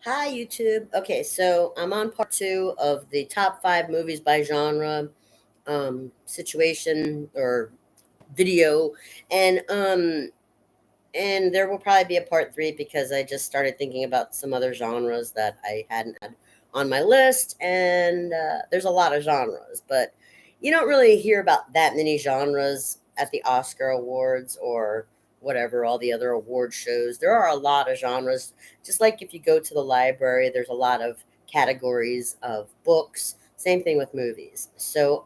Hi, YouTube. Okay, so I'm on part two of the top five movies by genre, situation or video, and there will probably be a part three because I just started thinking about some other genres that I hadn't had on my list, and there's a lot of genres, but you don't really hear about that many genres at the Oscar Awards or whatever, all the other award shows. There are a lot of genres. Just like if you go to the library, there's a lot of categories of books. Same thing with movies. So,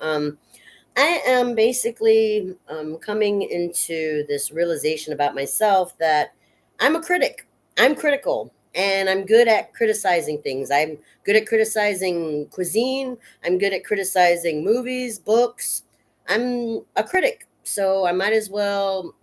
I am basically coming into this realization about myself that I'm a critic. I'm critical and I'm good at criticizing things. I'm good at criticizing cuisine. I'm good at criticizing movies, books. I'm a critic. So I might as well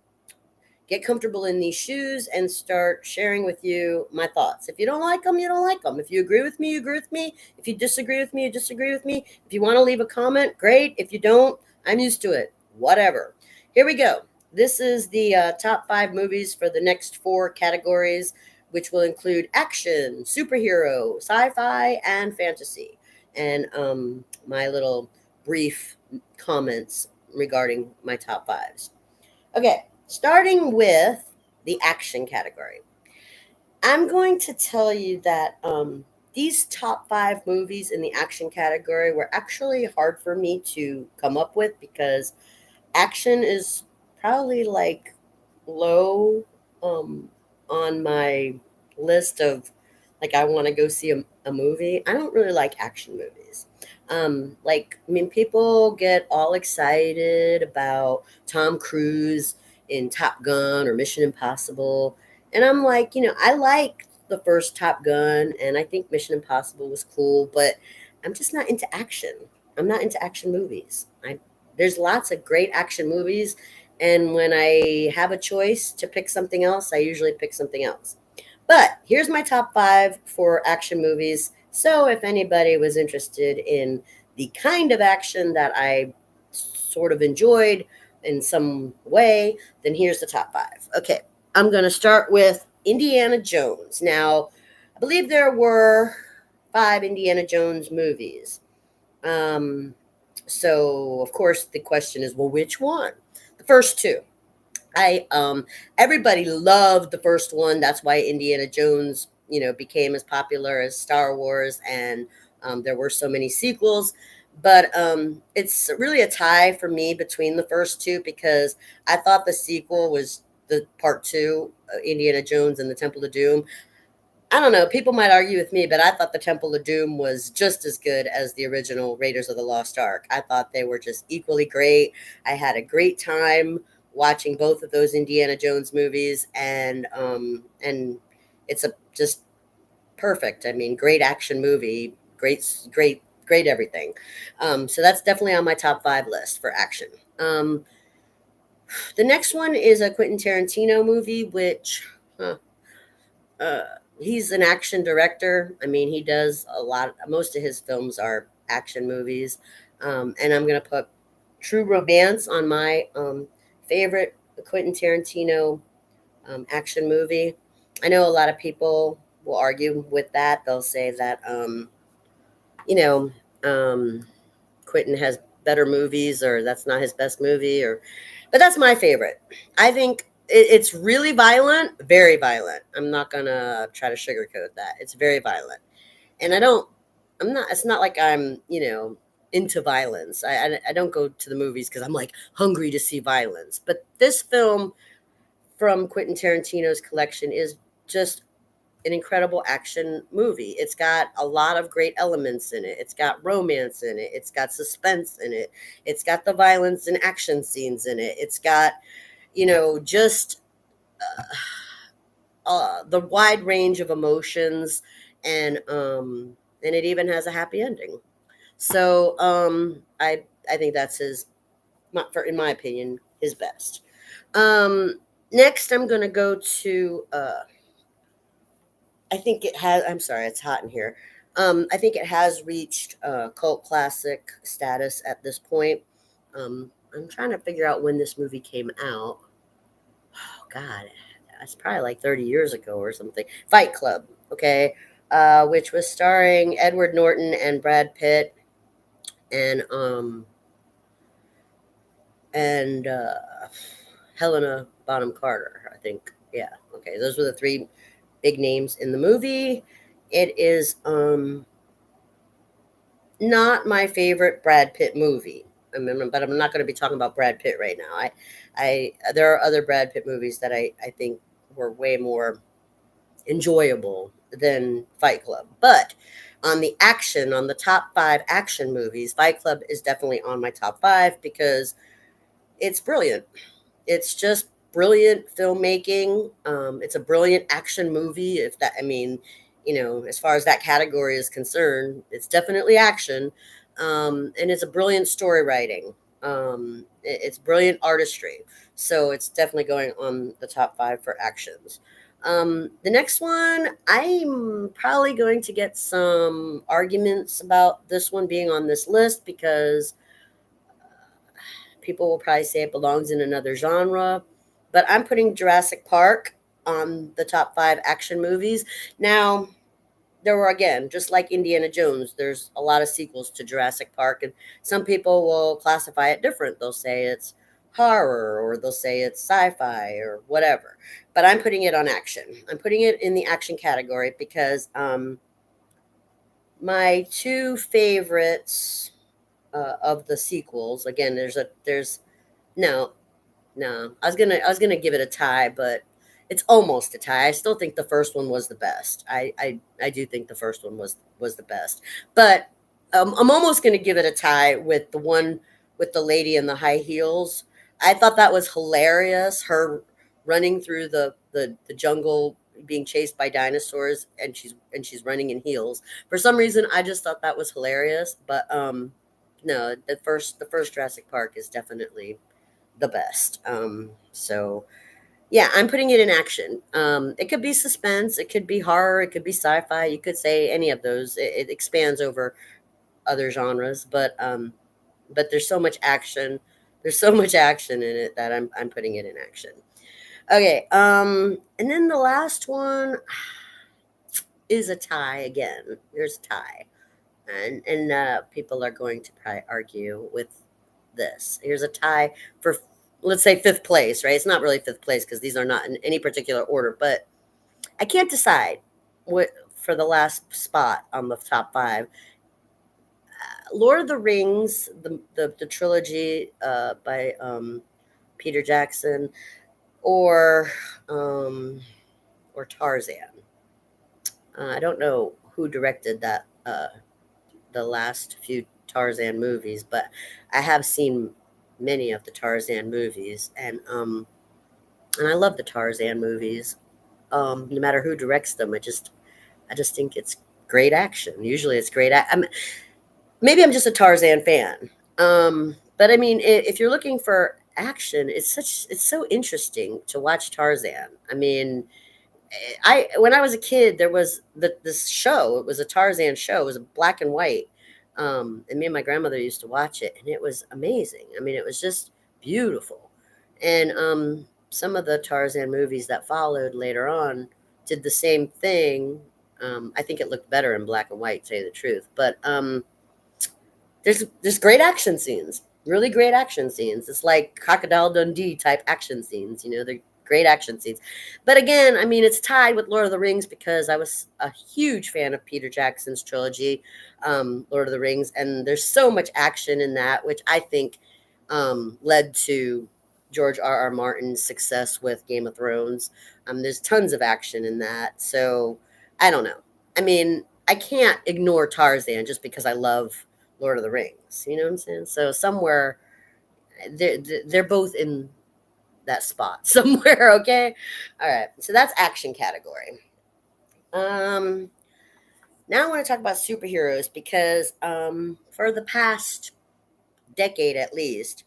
get comfortable in these shoes and start sharing with you my thoughts. If you don't like them, you don't like them. If you agree with me, you agree with me. If you disagree with me, you disagree with me. If you want to leave a comment, great. If you don't, I'm used to it. Whatever. Here we go. This is the top five movies for the next four categories, which will include action, superhero, sci fi, and fantasy. And my little brief comments regarding my top fives. Okay, starting with the action category. I'm going to tell you that these top five movies in the action category were actually hard for me to come up with because action is probably like low um, on my list of like I want to go see a movie. I don't really like action movies. I mean, people get all excited about Tom Cruise in Top Gun or Mission Impossible, and I'm like, I like the first Top Gun, and I think Mission Impossible was cool, but I'm just not into action. I'm not into action movies. There's lots of great action movies, and when I have a choice to pick something else, I usually pick something else. But here's my top five for action movies. So if anybody was interested in the kind of action that I sort of enjoyed in some way, then here's the top five. Okay, I'm going to start with Indiana Jones. Now, I believe there were five Indiana Jones movies. Um, so of course the question is, well, which one? The first two. I Everybody loved the first one. That's why Indiana Jones, became as popular as Star Wars, and there were so many sequels. But it's really a tie for me between the first two because I thought the sequel was the part two, Indiana Jones and the Temple of Doom. I don't know. People might argue with me, but I thought the Temple of Doom was just as good as the original Raiders of the Lost Ark. I thought they were just equally great. I had a great time watching both of those Indiana Jones movies, and it's a just perfect. I mean, great action movie, great everything. So that's definitely on my top five list for action. The next one is a Quentin Tarantino movie, which. Huh, uh, he's an action director. I mean, he does a lot. Most of his films are action movies, and I'm gonna put True Romance on my favorite Quentin Tarantino action movie. I know a lot of people will argue with that. They'll say that you know um, Quentin has better movies, or that's not his best movie, or but that's my favorite. I think it's really violent, very violent. I'm not gonna try to sugarcoat that. It's very violent, and I'm not. It's not like I'm, into violence. I don't go to the movies because I'm like hungry to see violence. But this film from Quentin Tarantino's collection is just an incredible action movie. It's got a lot of great elements in it. It's got romance in it. It's got suspense in it. It's got the violence and action scenes in it. It's got, just the wide range of emotions, and it even has a happy ending. So I think that's in my opinion, his best. Um, Next, I'm gonna go to I think it has. I'm sorry, it's hot in here. I think it has reached cult classic status at this point. I'm trying to figure out when this movie came out. Oh God, that's probably like 30 years ago or something. Fight Club. Okay. which was starring Edward Norton and Brad Pitt and and Helena Bonham Carter, I think. Yeah, okay, those were the three big names in the movie. It is not my favorite Brad Pitt movie. I mean, but I'm not going to be talking about Brad Pitt right now. I there are other Brad Pitt movies that I think were way more enjoyable than Fight Club. But on the action, on the top five action movies, Fight Club is definitely on my top five because it's brilliant. It's just brilliant filmmaking. It's a brilliant action movie. If that, I mean, as far as that category is concerned, it's definitely action, and it's a brilliant story writing. It's brilliant artistry. So it's definitely going on the top five for actions. The next one, I'm probably going to get some arguments about this one being on this list because people will probably say it belongs in another genre, but I'm putting Jurassic Park on the top five action movies. Now, there were, again, just like Indiana Jones, there's a lot of sequels to Jurassic Park, and some people will classify it different. They'll say it's horror, or they'll say it's sci-fi, or whatever. But I'm putting it on action. I'm putting it in the action category because my two favorites of the sequels. Again, there's no, no. I was gonna give it a tie, but it's almost a tie. I still think the first one was the best. I do think the first one was the best. But I'm almost gonna give it a tie with the one with the lady in the high heels. I thought that was hilarious. Her running through the jungle being chased by dinosaurs, and she's running in heels. For some reason I just thought that was hilarious. But no, the first Jurassic Park is definitely the best. So yeah, I'm putting it in action. It could be suspense, it could be horror, it could be sci-fi. You could say any of those. It expands over other genres, but there's so much action. There's so much action in it that I'm putting it in action. Okay, and then the last one is a tie again. There's a tie, and people are going to probably argue with this. Here's a tie for, let's say, fifth place, right? It's not really fifth place because these are not in any particular order, but I can't decide what for the last spot on the top five. Lord of the Rings, the trilogy by Peter Jackson, or um, or Tarzan. I don't know who directed that the last few Tarzan movies, but I have seen many of the Tarzan movies, and I love the Tarzan movies. No matter who directs them, I just think it's great action. Usually, it's great. Maybe I'm just a Tarzan fan, but I mean, if you're looking for action, it's so interesting to watch Tarzan. I mean, I when I was a kid, there was this show. It was a Tarzan show. It was black and white, and me and my grandmother used to watch it, and it was amazing. I mean, it was just beautiful. And some of the Tarzan movies that followed later on did the same thing. I think it looked better in black and white, to tell you the truth. But there's great action scenes, really great action scenes. It's like Crocodile Dundee type action scenes. They're great action scenes. But again, I mean, it's tied with Lord of the Rings because I was a huge fan of Peter Jackson's trilogy, Lord of the Rings, and there's so much action in that, which I think led to George R. R. Martin's success with Game of Thrones. There's tons of action in that, so I don't know. I mean, I can't ignore Tarzan just because I love Lord of the Rings. You know what I'm saying? So somewhere they're both in that spot somewhere. Okay, all right. So that's action category. Um, Now I want to talk about superheroes because for the past decade at least,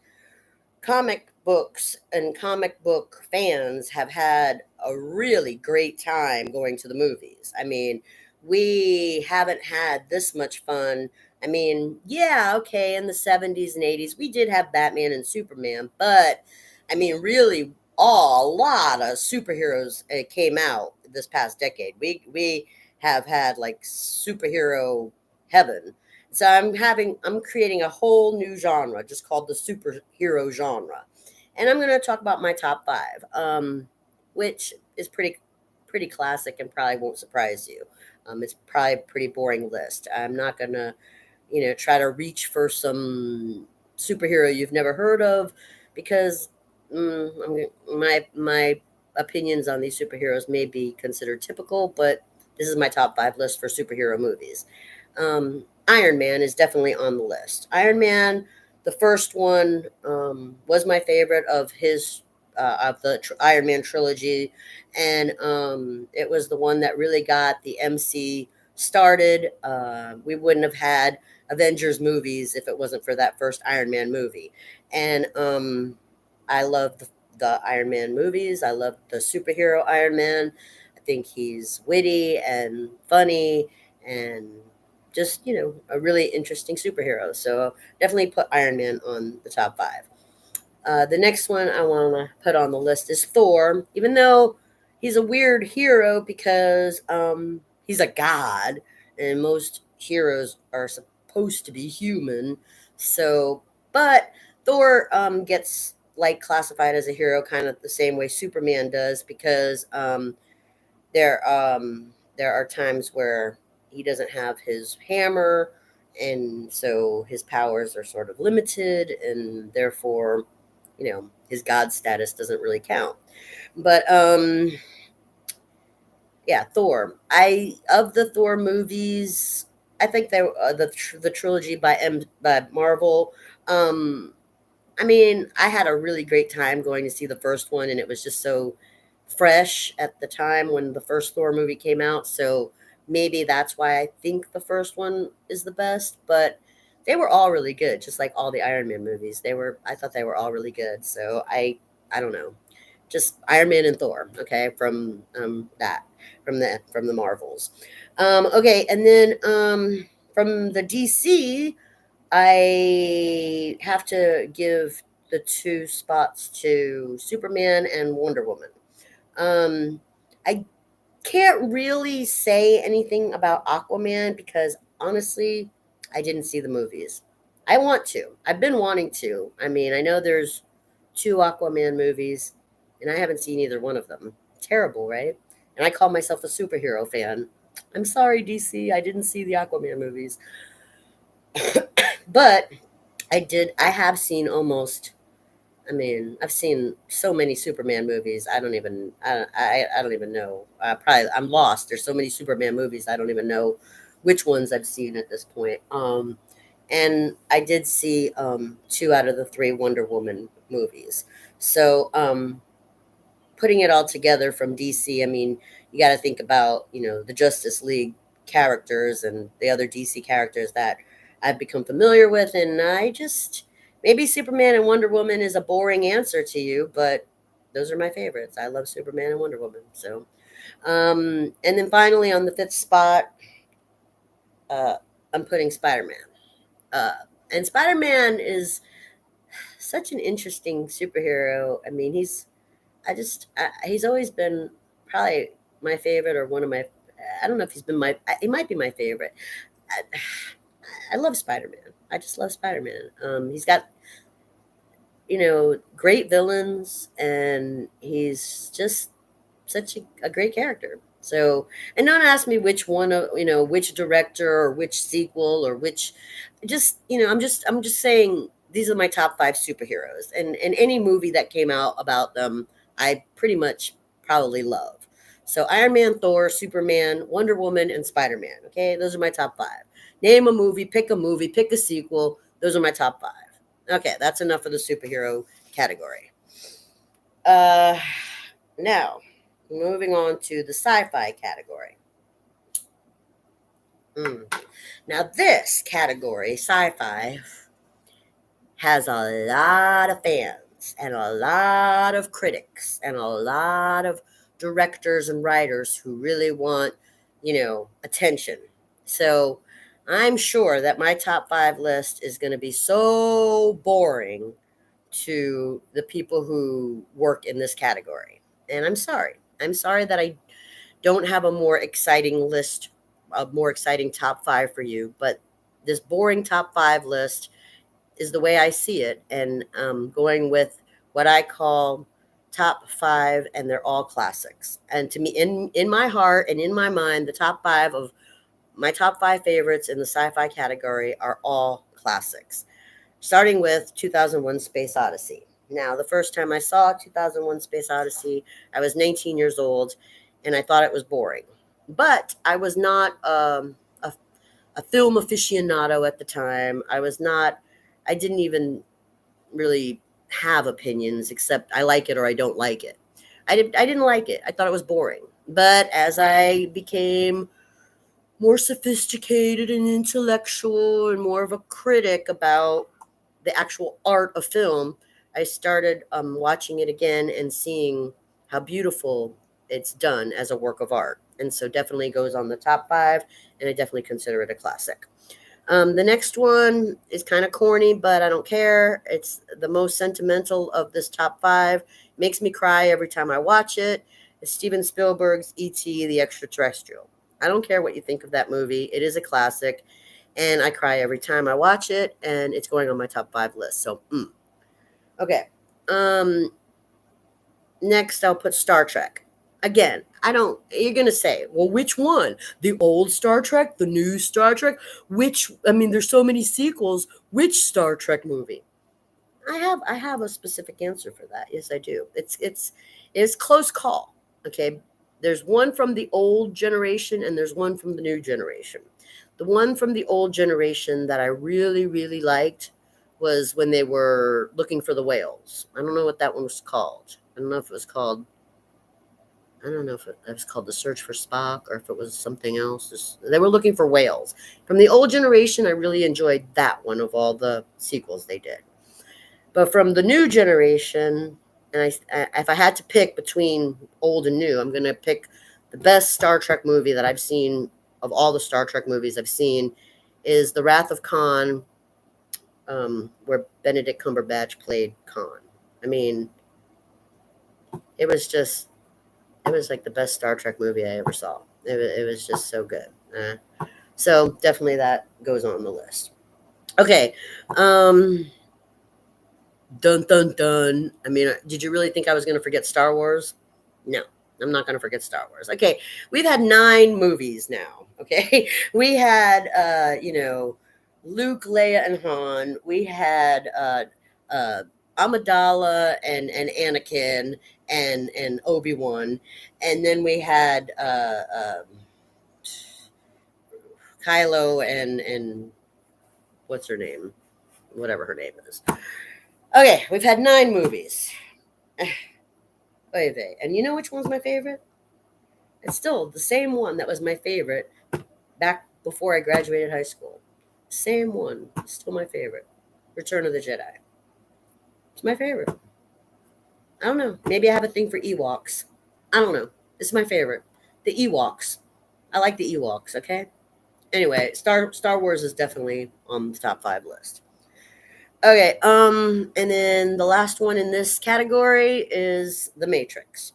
comic books and comic book fans have had a really great time going to the movies. I mean, we haven't had this much fun. I mean, yeah, okay, in the 70s and 80s, we did have Batman and Superman, but I mean, really, a lot of superheroes came out this past decade. We have had like superhero heaven. So I'm creating a whole new genre just called the superhero genre. And I'm going to talk about my top 5, which is pretty classic and probably won't surprise you. It's probably a pretty boring list. I'm not going to, try to reach for some superhero you've never heard of because my opinions on these superheroes may be considered typical, but this is my top 5 list for superhero movies. Iron Man is definitely on the list. Iron Man, the first one, was my favorite of the Iron Man trilogy, and it was the one that really got the MC started. We wouldn't have had Avengers movies if it wasn't for that first Iron Man movie, and I love the Iron Man movies. I love the superhero Iron Man. I think he's witty and funny and just, a really interesting superhero. So definitely put Iron Man on the top 5. The next one I want to put on the list is Thor, even though he's a weird hero because he's a god, and most heroes are supposed to be human. So, but Thor gets like classified as a hero kind of the same way Superman does because there are times where he doesn't have his hammer, and so his powers are sort of limited, and therefore, his god status doesn't really count. But yeah, Thor. I of the Thor movies, I think they the trilogy by Marvel. Um, I mean, I had a really great time going to see the first one, and it was just so fresh at the time when the first Thor movie came out. So maybe that's why I think the first one is the best. But they were all really good, just like all the Iron Man movies. I thought they were all really good. So I don't know, just Iron Man and Thor. Okay, from the Marvels. Okay, and then from the DC. I have to give the 2 spots to Superman and Wonder Woman. Um, I can't really say anything about Aquaman because honestly, I didn't see the movies. I want to. I've been wanting to. I mean, I know there's 2 Aquaman movies, and I haven't seen either one of them. Terrible, right? And I call myself a superhero fan. I'm sorry, DC. I didn't see the Aquaman movies. But I have seen almost. I mean, I've seen so many Superman movies. I don't even know. Probably I'm lost. There's so many Superman movies. I don't even know which ones I've seen at this point. And I did see 2 out of the 3 Wonder Woman movies. So putting it all together from DC, I mean, you got to think about, the Justice League characters and the other DC characters that I've become familiar with. And maybe Superman and Wonder Woman is a boring answer to you, but those are my favorites. I love Superman and Wonder Woman. So, and then finally on the 5th spot, uh, I'm putting Spider Man. Uh, and Spider Man is such an interesting superhero. I mean, he's always been probably my favorite or one of my. I don't know if he's been he might be my favorite. I, I love Spider Man. I just love Spider Man. He's got great villains, and he's just such a great character. So, and don't ask me which one of which director or which sequel or which. Just I'm just saying these are my top 5 superheroes, and any movie that came out about them, I pretty much probably love. So Iron Man, Thor, Superman, Wonder Woman, and Spider Man. Okay, those are my top 5. Name a movie, pick a sequel. Those are my top 5. Okay, that's enough of the superhero category. Uh, Now, moving on to the sci-fi category. Mm. Now, this category, sci-fi, has a lot of fans and a lot of critics and a lot of directors and writers who really want, attention. So I'm sure that my top 5 list is going to be so boring to the people who work in this category. And I'm sorry. I'm sorry that I don't have a more exciting list a more exciting top five for you. But this boring top five list is the way I see it, and going with what I call top five, and they're all classics. And to me, in my heart and in my mind, the top five of my top five favorites in the sci-fi category are all classics, starting with 2001 Space Odyssey. Now, the first time I saw 2001 Space Odyssey, I was 19 years old, and I thought it was boring. But I was not a film aficionado at the time. I didn't even really have opinions, except I like it or I don't like it. I didn't like it. I thought it was boring. But as I became more sophisticated and intellectual and more of a critic about the actual art of film, I started watching it again and seeing how beautiful it's done as a work of art. And so definitely goes on the top five, and I definitely consider it a classic. The next one is kind of corny, but I don't care. It's the most sentimental of this top five. Makes me cry every time I watch it. It's Steven Spielberg's E.T. the Extraterrestrial. I don't care what you think of that movie. It is a classic, and I cry every time I watch it, and it's going on my top five list. So, okay. Um, Next, I'll put Star Trek. Again, you're going to say, well, which one? The old Star Trek? The new Star Trek? There's so many sequels. Which Star Trek movie? I have a specific answer for that. Yes, I do. It's close call. Okay. There's one from the old generation and there's one from the new generation. The one from the old generation that I really, really liked was when they were looking for the whales. I don't know what that one was called. I don't know if it was called I don't know if it was called The Search for Spock or if it was something else. They were looking for whales. From the old generation, I really enjoyed that one of all the sequels they did. But from the new generation, if I had to pick between old and new, I'm going to pick the best Star Trek movie that I've seen of all the Star Trek movies I've seen is The Wrath of Khan, where Benedict Cumberbatch played Khan. I mean, it was like the best Star Trek movie I ever saw. It was just so good. So definitely that goes on the list. Okay. Dun dun dun. Did you really think I was going to forget Star Wars? No, I'm not going to forget Star Wars. Okay, we've had 9 movies now. Okay, we had Luke, Leia, and Han. We had Amidala and Anakin and Obi-Wan, and then we had Kylo and what's her name? Whatever her name is. Okay, we've had 9 movies. And you know which one's my favorite? It's still the same one that was my favorite back before I graduated high school. Same one. Still my favorite. Return of the Jedi. It's my favorite. I don't know. Maybe I have a thing for Ewoks. I don't know. It's my favorite. The Ewoks. I like the Ewoks, okay? Anyway, Star Wars is definitely on the top 5 list. Okay, and then the last one in this category is The Matrix.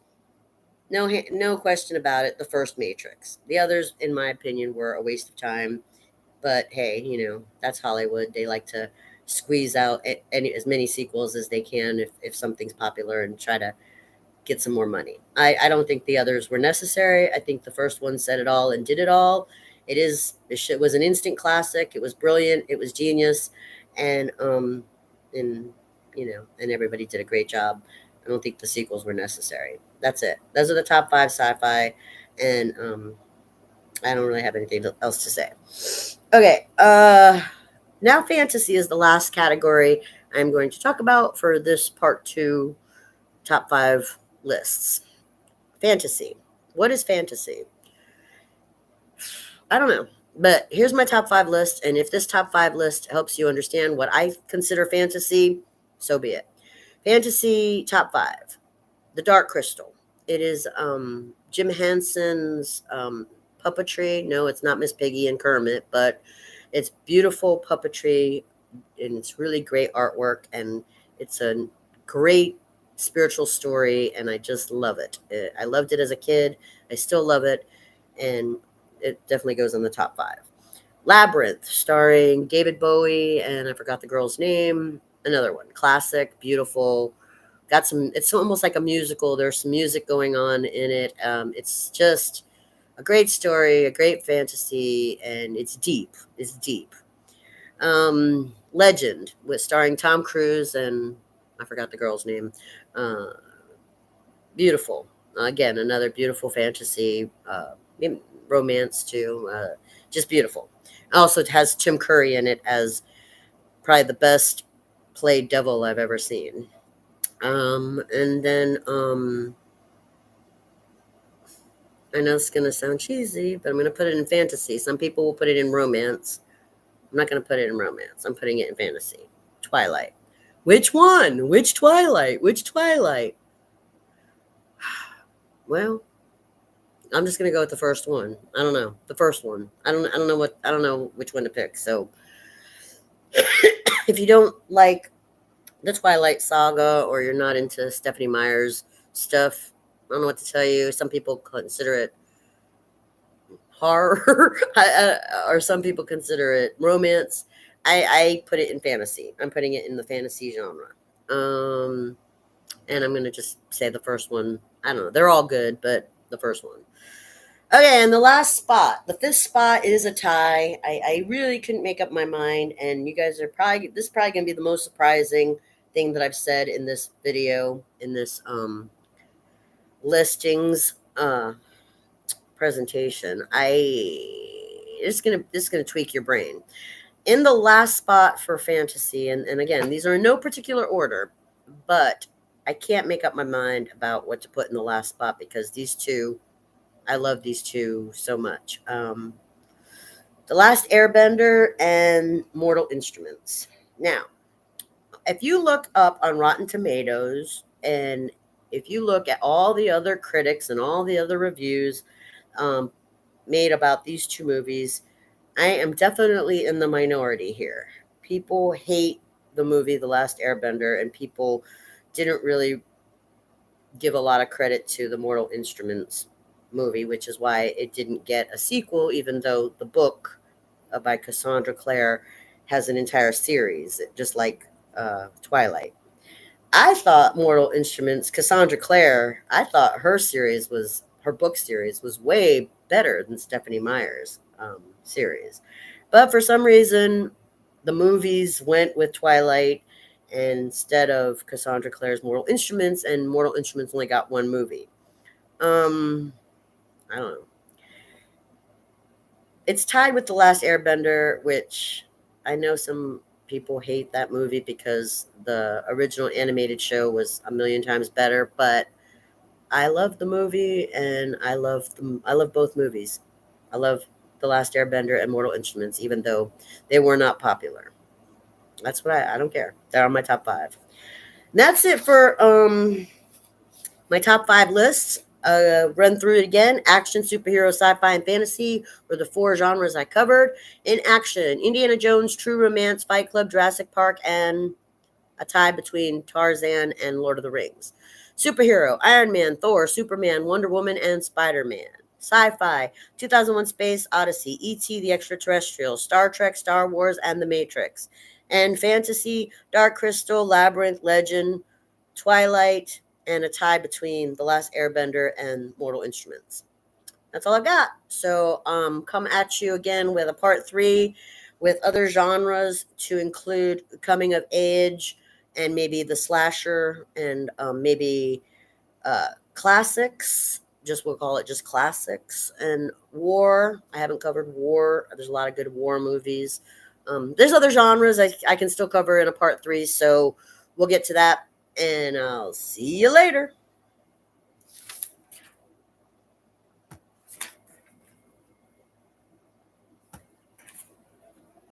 No question about it, the first Matrix. The others, in my opinion, were a waste of time. But hey, that's Hollywood. They like to squeeze out as many sequels as they can if something's popular and try to get some more money. I don't think the others were necessary. I think the first one said it all and did it all. It was an instant classic. It was brilliant. It was genius. And and everybody did a great job. I don't think the sequels were necessary. That's it. Those are the top 5 sci-fi, and I don't really have anything else to say. Okay, now fantasy is the last category I'm going to talk about for this part 2 top 5 lists. Fantasy. What is fantasy? I don't know. But here's my top 5 list, and if this top 5 list helps you understand what I consider fantasy, so be it. Fantasy top 5. The Dark Crystal. It is Jim Henson's puppetry. No, it's not Miss Piggy and Kermit, but it's beautiful puppetry, and it's really great artwork, and it's a great spiritual story, and I just love it. I loved it as a kid. I still love it, and it definitely goes in the top 5. Labyrinth, starring David Bowie, and I forgot the girl's name. Another one, classic, beautiful. Got some. It's almost like a musical. There's some music going on in it. It's just a great story, a great fantasy, and it's deep. It's deep. Legend, with starring Tom Cruise and I forgot the girl's name. Uh, Beautiful. Again, another beautiful fantasy, romance too. Just beautiful. Also, it has Tim Curry in it as probably the best played devil I've ever seen. And then I know it's gonna sound cheesy, but I'm gonna put it in fantasy. Some people will put it in romance. I'm not gonna put it in romance. I'm putting it in fantasy. Twilight. Which one? Which Twilight? Which Twilight? Well, I'm just gonna go with the first one. I don't know. The first one. I don't know which one to pick. So if you don't like the Twilight Saga or you're not into Stephanie Meyer's stuff, I don't know what to tell you. Some people consider it horror, or some people consider it romance. I put it in fantasy. I'm putting it in the fantasy genre. And I'm gonna just say the first one. I don't know. They're all good, but the first one. Okay, and the last spot, the fifth spot is a tie. I really couldn't make up my mind, and you guys are probably this is probably gonna be the most surprising thing that I've said in this video, in this listings presentation. This is gonna tweak your brain. In the last spot for fantasy, and again, these are in no particular order, but I can't make up my mind about what to put in the last spot because these two, I love these two so much. The Last Airbender and Mortal Instruments. Now, if you look up on Rotten Tomatoes and if you look at all the other critics and all the other reviews um, made about these two movies, I am definitely in the minority here. People hate the movie The Last Airbender, and people didn't really give a lot of credit to the Mortal Instruments movie, which is why it didn't get a sequel, even though the book by Cassandra Clare has an entire series, just like Twilight. I thought Mortal Instruments, Cassandra Clare, I thought her book series was way better than Stephanie Meyer's series. But for some reason, the movies went with Twilight instead of Cassandra Clare's Mortal Instruments, and Mortal Instruments only got one movie. I don't know. It's tied with The Last Airbender, which I know some people hate that movie because the original animated show was a million times better, but I love the movie and I love both movies. I love The Last Airbender and Mortal Instruments, even though they were not popular. That's what I don't care. They're on my top 5. And that's it for my top 5 lists. Run through it again. Action, superhero, sci-fi, and fantasy were the 4 genres I covered. In action, Indiana Jones, True Romance, Fight Club, Jurassic Park, and a tie between Tarzan and Lord of the Rings. Superhero, Iron Man, Thor, Superman, Wonder Woman, and Spider-Man. Sci-fi, 2001 Space Odyssey, E.T. the Extraterrestrial, Star Trek, Star Wars, and The Matrix. And fantasy, Dark Crystal, Labyrinth, Legend, Twilight, and a tie between The Last Airbender and Mortal Instruments. That's all I've got. So come at you again with a part 3 with other genres to include coming of age and maybe the slasher and maybe classics. We'll call it just classics. And war. I haven't covered war. There's a lot of good war movies. There's other genres I can still cover in a part 3. So we'll get to that. And I'll see you later.